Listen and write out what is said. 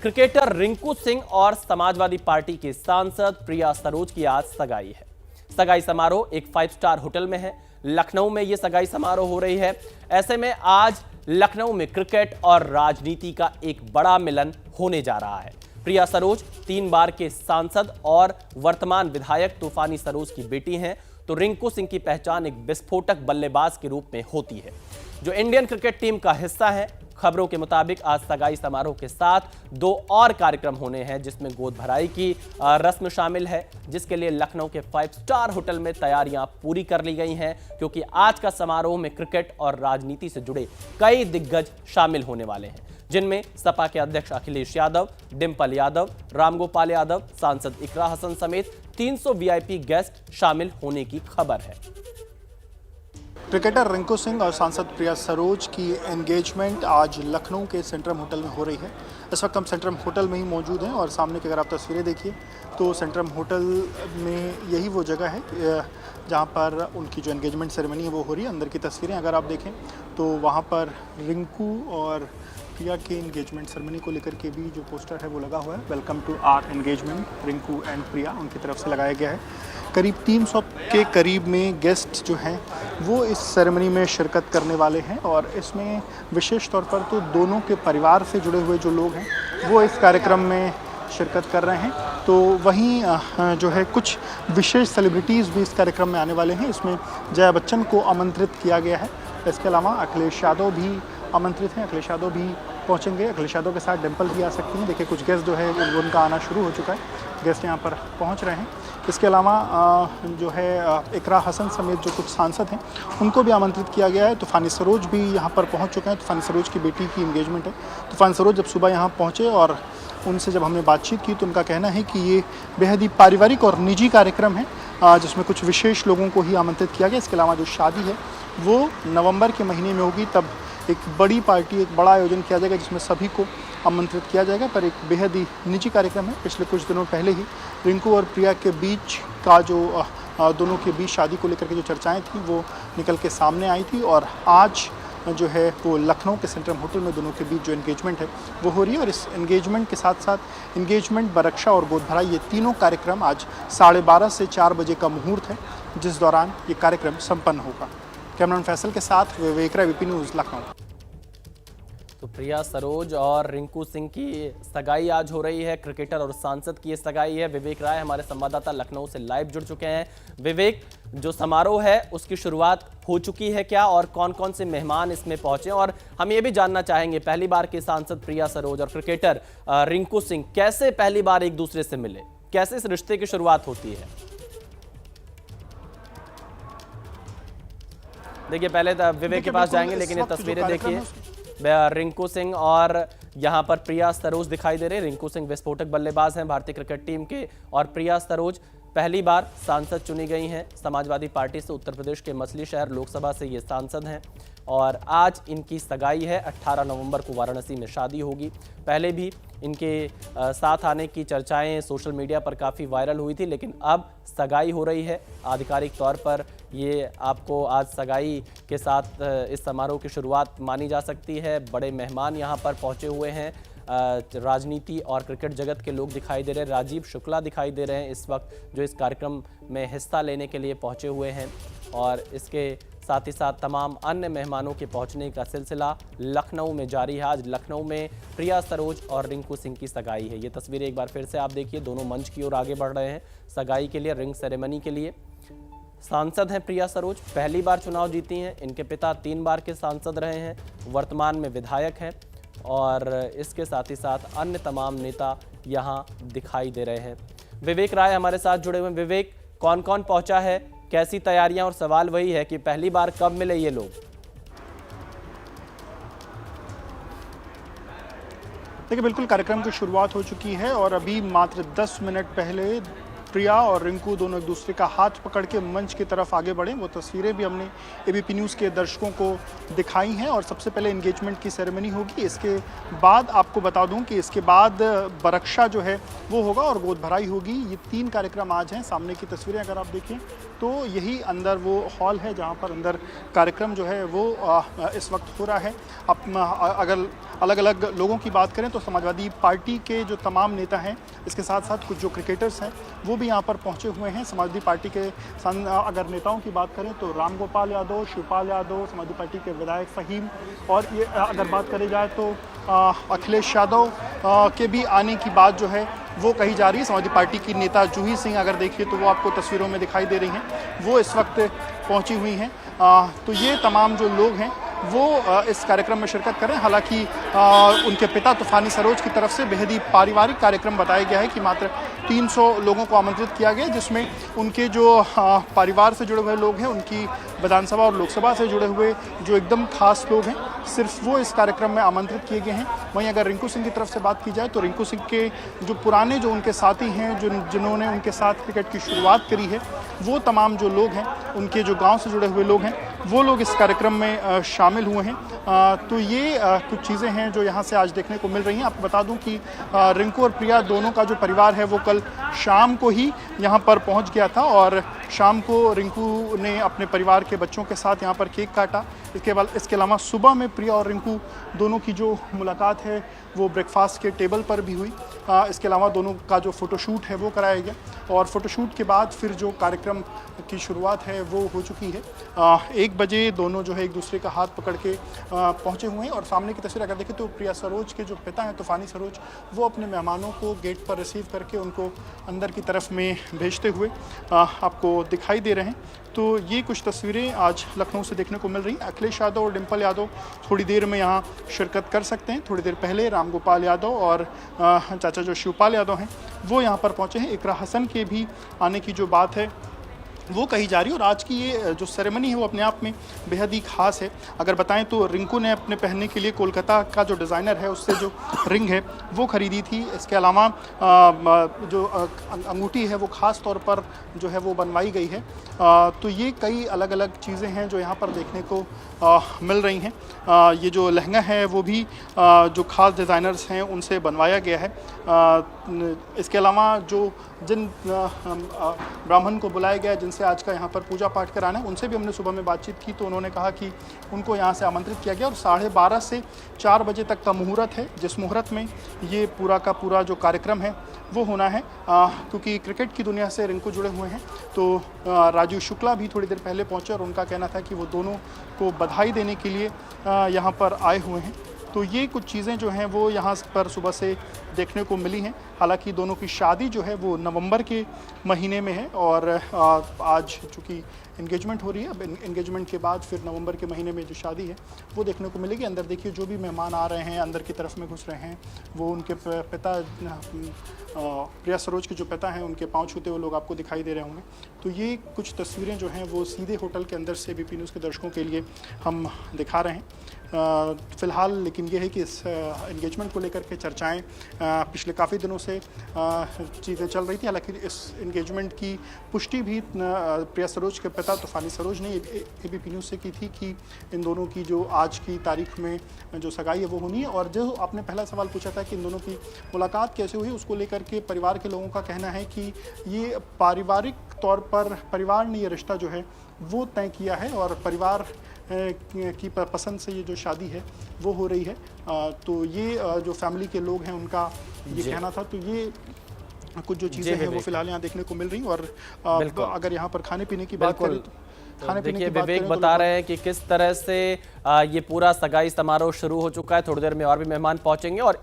Cricketer Rinku Singh और Samajwadi party के सांसद प्रिया सरोज की आज सगाई है। सगाई समारोह एक 5 स्टार होटल में है। लखनऊ में यह सगाई समारोह हो रही है। ऐसे में आज लखनऊ में क्रिकेट और राजनीति का एक बड़ा मिलन होने जा रहा है। प्रिया सरोज 3 बार के सांसद और वर्तमान विधायक तूफानी सरोज की बेटी हैं, तो रिंकू सिंह की पहचान एक विस्फोटक बल्लेबाज के रूप में होती है, जो इंडियन क्रिकेट टीम का हिस्सा है। खबरों के मुताबिक आज सगाई समारोह के साथ 2 और कार्यक्रम होने हैं, जिसमें गोद भराई की रस्म शामिल है, जिसके लिए लखनऊ के 5 स्टार होटल में तैयारियां पूरी कर ली गई हैं, क्योंकि आज का समारोह में क्रिकेट और राजनीति से जुड़े कई दिग्गज शामिल होने वाले हैं, जिनमें सपा के अध्यक्ष अखिलेश यादव, डिंपल यादव, रामगोपाल यादव, सांसद इकरा हसन समेत 300 वीआईपी गेस्ट शामिल होने की खबर है। क्रिकेटर रिंकू सिंह और सांसद प्रिया सरोज की एंगेजमेंट आज लखनऊ के सेंट्रम होटल में हो रही है। इस वक्त हम सेंट्रम होटल में ही मौजूद हैं और सामने की अगर आप तस्वीरें देखिए तो सेंट्रम होटल में यही वो जगह है जहां पर उनकी जो एंगेजमेंट सेरेमनी है वो हो रही है। अंदर की तस्वीरें अगर आप देखें तो वहां पर रिंकू और प्रिया के एंगेजमेंट सेरेमनी को लेकर के भी जो पोस्टर है वो लगा हुआ है। Welcome to our engagement, Rinku and Priya उनकी तरफ से लगाया गया है। करीब 300 के करीब में गेस्ट जो हैं वो इस सेरेमनी में शिरकत करने वाले हैं और इसमें विशेष तौर पर तो दोनों के परिवार से जुड़े हुए जो लोग हैं वो इस कार्यक्रम में शिरकत कर रहे हैं। तो वहीं जो है कुछ विशेष सेलिब्रिटीज़ भी इस कार्यक्रम में आने वाले हैं। इसमें जया बच्चन को आमंत्रित किया गया है। इसके अलावा अखिलेश यादव भी आमंत्रित हैं। अखिलेश यादव भी पहुंचेंगे। अखिलेश यादव के साथ डिंपल भी आ सकती हैं। देखिए कुछ गेस्ट जो है उनका आना शुरू हो चुका है। गेस्ट यहाँ पर पहुंच रहे हैं। इसके अलावा जो है इकरा हसन समेत जो कुछ सांसद हैं उनको भी आमंत्रित किया गया है। तूफानी सरोज भी यहाँ पर पहुँच चुके हैं। तूफानी सरोज की बेटी की एंगेजमेंट है। तूफानी सरोज जब सुबह यहाँ पहुँचे और उनसे जब हमने बातचीत की तो उनका कहना है कि ये बेहद ही पारिवारिक और निजी कार्यक्रम है, जिसमें कुछ विशेष लोगों को ही आमंत्रित किया गया। इसके अलावा जो शादी है वो नवंबर के महीने में होगी, तब एक बड़ी पार्टी, एक बड़ा आयोजन किया जाएगा जिसमें सभी को आमंत्रित किया जाएगा, पर एक बेहद ही निजी कार्यक्रम है। पिछले कुछ दिनों पहले ही रिंकू और प्रिया के बीच का जो दोनों के बीच शादी को लेकर के जो चर्चाएं थी वो निकल के सामने आई थी और आज जो है वो लखनऊ के सेंट्रम होटल में दोनों के बीच जो एंगेजमेंट है वो हो रही है। और इस एंगेजमेंट के साथ साथ एंगेजमेंट, बरक्षा और गोद भराई, ये तीनों कार्यक्रम आज 12:30 से 4 बजे का मुहूर्त है, जिस दौरान ये कार्यक्रम संपन्न होगा। कैमरामैन फैसल के साथ विवेक राय, वीपी न्यूज़, लखनऊ। तो प्रिया सरोज और रिंकू सिंह की सगाई आज हो रही है। क्रिकेटर और सांसद की ये सगाई है। विवेक राय हमारे संवाददाता लखनऊ से लाइव जुड़ चुके हैं। विवेक, जो समारोह है उसकी शुरुआत हो चुकी है क्या, और कौन कौन से मेहमान इसमें पहुंचे? और हम ये भी जानना चाहेंगे, पहली बार के सांसद प्रिया सरोज और क्रिकेटर रिंकू सिंह कैसे पहली बार एक दूसरे से मिले, कैसे इस रिश्ते की शुरुआत होती है? देखिए, पहले विवेक के पास जाएंगे, लेकिन ये तस्वीरें देखिए, रिंकू सिंह और यहाँ पर प्रिया सरोज दिखाई दे रहे हैं। रिंकू सिंह विस्फोटक बल्लेबाज हैं भारतीय क्रिकेट टीम के, और प्रिया सरोज पहली बार सांसद चुनी गई हैं समाजवादी पार्टी से। उत्तर प्रदेश के मछली शहर लोकसभा से ये सांसद हैं और आज इनकी सगाई है। 18 नवंबर को वाराणसी में शादी होगी। पहले भी इनके साथ आने की चर्चाएं सोशल मीडिया पर काफ़ी वायरल हुई थी, लेकिन अब सगाई हो रही है। आधिकारिक तौर पर ये आपको आज सगाई के साथ इस समारोह की शुरुआत मानी जा सकती है। बड़े मेहमान यहाँ पर पहुँचे हुए हैं। राजनीति और क्रिकेट जगत के लोग दिखाई दे रहे हैं। राजीव शुक्ला दिखाई दे रहे हैं इस वक्त, जो इस कार्यक्रम में हिस्सा लेने के लिए पहुंचे हुए हैं, और इसके साथ ही साथ तमाम अन्य मेहमानों के पहुंचने का सिलसिला लखनऊ में जारी है। आज लखनऊ में प्रिया सरोज और रिंकू सिंह की सगाई है। ये तस्वीरें एक बार फिर से आप देखिए, दोनों मंच की ओर आगे बढ़ रहे हैं सगाई के लिए, रिंग सेरेमनी के लिए। सांसद हैं प्रिया सरोज, पहली बार चुनाव जीती हैं। इनके पिता 3 बार के सांसद रहे हैं, वर्तमान में विधायक हैं, और इसके साथ ही साथ अन्य तमाम नेता यहाँ दिखाई दे रहे हैं। विवेक राय हमारे साथ जुड़े हुए हैं। विवेक, कौन कौन पहुंचा है, कैसी तैयारियां? और सवाल वही है कि पहली बार कब मिले ये लोग? देखिए, बिल्कुल कार्यक्रम की शुरुआत हो चुकी है और अभी मात्र 10 मिनट पहले प्रिया और रिंकू दोनों एक दूसरे का हाथ पकड़ के मंच की तरफ आगे बढ़े। वो तस्वीरें भी हमने एबीपी न्यूज़ के दर्शकों को दिखाई हैं और सबसे पहले एंगेजमेंट की सेरेमनी होगी। इसके बाद आपको बता दूं कि इसके बाद बरक्षा जो है वो होगा और गोद भराई होगी। ये 3 कार्यक्रम आज हैं। सामने की तस्वीरें अगर आप देखें तो यही अंदर वो हॉल है जहाँ पर अंदर कार्यक्रम जो है वो इस वक्त हो रहा है। अगर अलग अलग लोगों की बात करें तो समाजवादी पार्टी के जो तमाम नेता हैं, इसके साथ साथ कुछ जो क्रिकेटर्स हैं वो भी यहाँ पर पहुँचे हुए हैं। समाजवादी पार्टी के अगर नेताओं की बात करें तो राम गोपाल यादव, शिवपाल यादव, समाजवादी पार्टी के विधायक फहीम, और ये अगर बात करी जाए तो अखिलेश यादव के भी आने की बात जो है वो कही जा रही है। समाजवादी पार्टी की नेता जूही सिंह अगर देखिए तो वो आपको तस्वीरों में दिखाई दे रही हैं, वो इस वक्त पहुंची हुई हैं। तो ये तमाम जो लोग हैं वो इस कार्यक्रम में शिरकत करें। हालांकि उनके पिता तूफानी सरोज की तरफ से बेहद ही पारिवारिक कार्यक्रम बताया गया है कि मात्र 300 लोगों को आमंत्रित किया गया, जिसमें उनके जो परिवार से जुड़े हुए लोग हैं, उनकी विधानसभा और लोकसभा से जुड़े हुए जो एकदम खास लोग हैं, सिर्फ वो इस कार्यक्रम में आमंत्रित किए गए हैं। वहीं अगर रिंकू सिंह की तरफ से बात की जाए तो रिंकू सिंह के जो पुराने जो उनके साथी हैं, जिन्होंने उनके साथ क्रिकेट की शुरुआत करी है, वो तमाम जो लोग हैं, उनके जो गांव से जुड़े हुए लोग हैं, वो लोग इस कार्यक्रम में शामिल हुए हैं। तो ये कुछ चीज़ें हैं जो यहाँ से आज देखने को मिल रही हैं। आपको बता दूं कि रिंकू और प्रिया दोनों का जो परिवार है वो कल शाम को ही यहाँ पर पहुँच गया था और शाम को रिंकू ने अपने परिवार के बच्चों के साथ यहाँ पर केक काटा। इसके अलावा सुबह में प्रिया और रिंकू दोनों की जो मुलाकात है वो ब्रेकफास्ट के टेबल पर भी हुई। इसके अलावा दोनों का जो फ़ोटोशूट है वो कराया गया और फ़ोटोशूट के बाद फिर जो कार्यक्रम की शुरुआत है वो हो चुकी है। 1 बजे दोनों जो है एक दूसरे का हाथ पकड़ के पहुँचे हुए हैं और सामने की तस्वीर अगर देखें तो प्रिया सरोज के जो पिता हैं तूफानी सरोज, वो अपने मेहमानों को गेट पर रिसीव करके उनको अंदर की तरफ में भेजते हुए आपको दिखाई दे रहे हैं। तो ये कुछ तस्वीरें आज लखनऊ से देखने को मिल रही हैं। अखिलेश यादव और डिम्पल यादव थोड़ी देर में यहाँ शिरकत कर सकते हैं। थोड़ी देर पहले राम गोपाल यादव और चाचा जो शिवपाल यादव हैं वो यहाँ पर पहुँचे हैं। इकरा हसन के भी आने की जो बात है वो कही जा रही है और आज की ये जो सेरेमनी है वो अपने आप में बेहद ही ख़ास है। अगर बताएं तो रिंकू ने अपने पहनने के लिए कोलकाता का जो डिज़ाइनर है उससे जो रिंग है वो ख़रीदी थी। इसके अलावा जो अंगूठी है वो ख़ास तौर पर जो है वो बनवाई गई है। तो ये कई अलग अलग चीज़ें हैं जो यहाँ पर देखने को मिल रही हैं। ये जो लहंगा है वो भी जो ख़ास डिज़ाइनर्स हैं उनसे बनवाया गया है। इसके अलावा जो जिन ब्राह्मण को बुलाया गया है, जिनसे आज का यहाँ पर पूजा पाठ कराना है, उनसे भी हमने सुबह में बातचीत की तो उन्होंने कहा कि उनको यहाँ से आमंत्रित किया गया और 12:30 से 4 बजे तक का मुहूर्त है, जिस मुहूर्त में ये पूरा का पूरा जो कार्यक्रम है वो होना है। क्योंकि क्रिकेट की दुनिया से रिंकू जुड़े हुए हैं तो राजीव शुक्ला भी थोड़ी देर पहले पहुँचे और उनका कहना था कि वो दोनों को बधाई देने के लिए यहाँ पर आए हुए हैं। तो ये कुछ चीज़ें जो हैं वो यहाँ पर सुबह से देखने को मिली हैं। हालांकि दोनों की शादी जो है वो नवंबर के महीने में है और आज चूँकि एंगेजमेंट हो रही है, अब एंगेजमेंट के बाद फिर नवंबर के महीने में जो शादी है वो देखने को मिलेगी। अंदर देखिए जो भी मेहमान आ रहे हैं, अंदर की तरफ में घुस रहे हैं, वो उनके पिता प्रिया सरोज के जो पिता हैं उनके पाँव छूते हुए लोग आपको दिखाई दे रहे होंगे। तो ये कुछ तस्वीरें जो हैं वो सीधे होटल के अंदर से एबीपी न्यूज़ के दर्शकों के लिए हम दिखा रहे हैं। फ़िलहाल लेकिन ये है कि इस एंगेजमेंट को लेकर के चर्चाएं पिछले काफ़ी दिनों से चीज़ें चल रही थी। हालांकि इस एंगेजमेंट की पुष्टि भी प्रिया सरोज के पिता तूफानी सरोज ने एबीपी न्यूज़ से की थी कि इन दोनों की जो आज की तारीख में जो सगाई है वो होनी है। और जो आपने पहला सवाल पूछा था कि इन दोनों की मुलाकात कैसे हुई, उसको लेकर के परिवार के लोगों का कहना है कि ये पारिवारिक तौर पर परिवार ने ये रिश्ता जो है वो तय किया है और परिवार की पसंद से ये जो शादी है वो हो रही है। तो ये जो फैमिली के लोग हैं उनका ये कहना था। तो ये कुछ जो चीज़ें हैं वो फिलहाल यहाँ देखने को मिल रही। और अगर यहाँ पर खाने पीने की बात करें तो देखिए विवेक बता रहे हैं कि किस तरह से ये पूरा सगाई समारोह शुरू हो चुका है। थोड़ी देर में और भी मेहमान पहुंचेंगे और